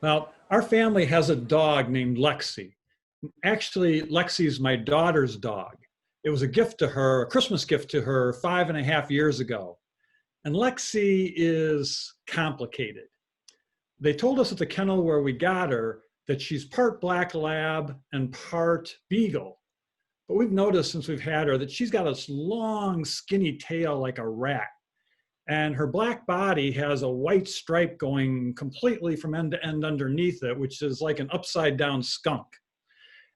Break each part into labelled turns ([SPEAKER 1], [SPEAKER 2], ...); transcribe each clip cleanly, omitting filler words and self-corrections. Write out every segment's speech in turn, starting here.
[SPEAKER 1] Well, our family has a dog named Lexi. Actually, Lexi's my daughter's dog. It was a gift to her, a Christmas gift to her 5.5 years ago. And Lexi is complicated. They told us at the kennel where we got her that she's part black lab and part beagle. But we've noticed since we've had her that she's got this long, skinny tail like a rat. And her black body has a white stripe going completely from end to end underneath it, which is like an upside down skunk.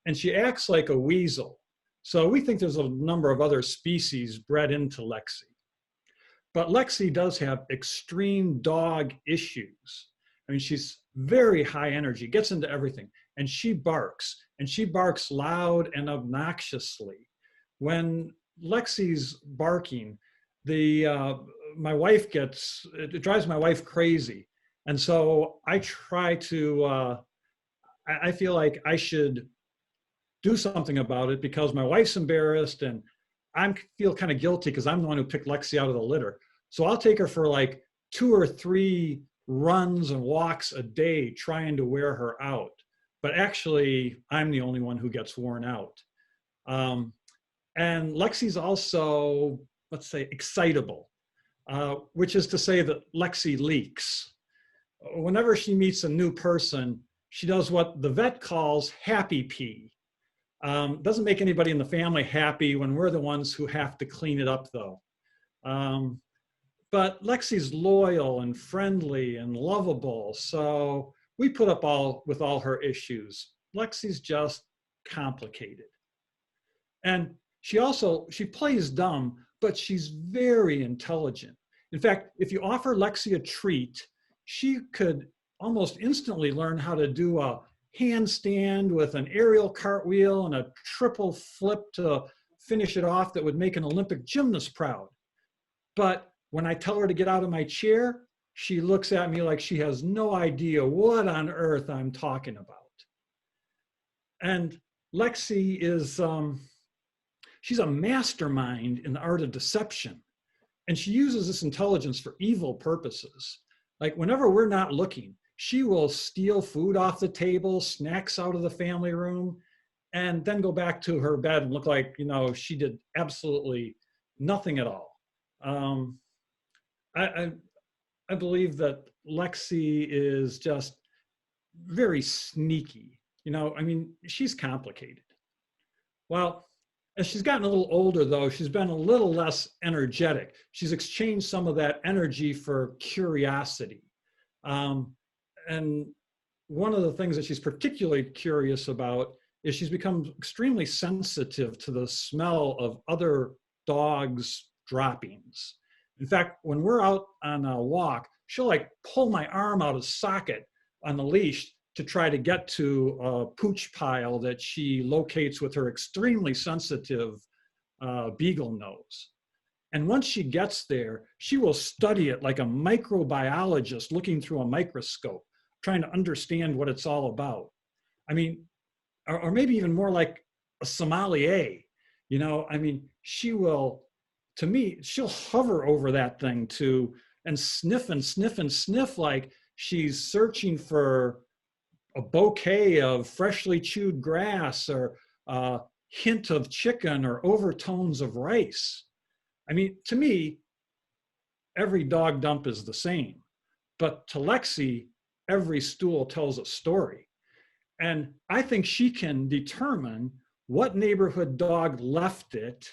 [SPEAKER 1] And she acts like a weasel. So we think there's a number of other species bred into Lexi. But Lexi does have extreme dog issues. I mean, she's very high energy, gets into everything, and she barks loud and obnoxiously. When Lexi's barking, my wife it drives my wife crazy. And so I try to, I feel like I should do something about it because my wife's embarrassed and I feel kind of guilty because I'm the one who picked Lexi out of the litter. So I'll take her for like 2 or 3 runs and walks a day trying to wear her out. But actually, I'm the only one who gets worn out. And Lexi's also, let's say, excitable, which is to say that Lexi leaks. Whenever she meets a new person, she does what the vet calls happy pee. Doesn't make anybody in the family happy when we're the ones who have to clean it up, though. But Lexi's loyal and friendly and lovable, so we put up with all her issues. Lexi's just complicated. And she plays dumb, but she's very intelligent. In fact, if you offer Lexi a treat, she could almost instantly learn how to do a handstand with an aerial cartwheel and a triple flip to finish it off that would make an Olympic gymnast proud. But when I tell her to get out of my chair, she looks at me like she has no idea what on earth I'm talking about. And Lexi is, she's a mastermind in the art of deception. And she uses this intelligence for evil purposes. Like whenever we're not looking, she will steal food off the table, snacks out of the family room, and then go back to her bed and look like, she did absolutely nothing at all. I believe that Lexi is just very sneaky. She's complicated. Well, as she's gotten a little older, though, she's been a little less energetic. She's exchanged some of that energy for curiosity. And one of the things that she's particularly curious about is she's become extremely sensitive to the smell of other dogs' droppings. In fact, when we're out on a walk, she'll like pull my arm out of socket on the leash to try to get to a pooch pile that she locates with her extremely sensitive beagle nose. And once she gets there, she will study it like a microbiologist looking through a microscope, trying to understand what it's all about. Or maybe even more like a sommelier. She will, to me, she'll hover over that thing and sniff and sniff and sniff like she's searching for a bouquet of freshly chewed grass or a hint of chicken or overtones of rice. To me, every dog dump is the same, but to Lexi, every stool tells a story. And I think she can determine what neighborhood dog left it,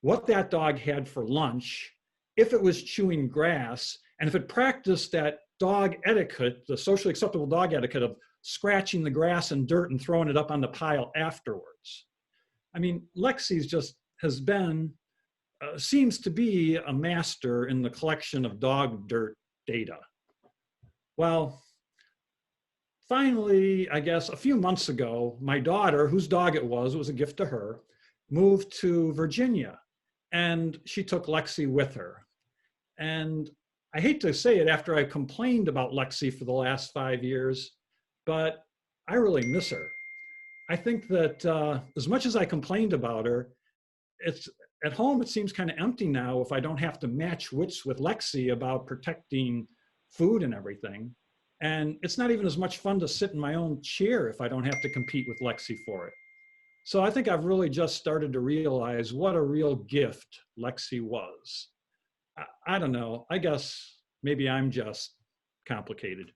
[SPEAKER 1] what that dog had for lunch, if it was chewing grass, and if it practiced that dog etiquette, the socially acceptable dog etiquette of scratching the grass and dirt and throwing it up on the pile afterwards. Lexi's just seems to be a master in the collection of dog dirt data. Well, finally, I guess a few months ago, my daughter, whose dog it was a gift to her, moved to Virginia, and she took Lexi with her. And I hate to say it after I complained about Lexi for the last 5 years, but I really miss her. I think that as much as I complained about her, at home, it seems kind of empty now if I don't have to match wits with Lexi about protecting food and everything. And it's not even as much fun to sit in my own chair if I don't have to compete with Lexi for it. So I think I've really just started to realize what a real gift Lexi was. I don't know. I guess maybe I'm just complicated.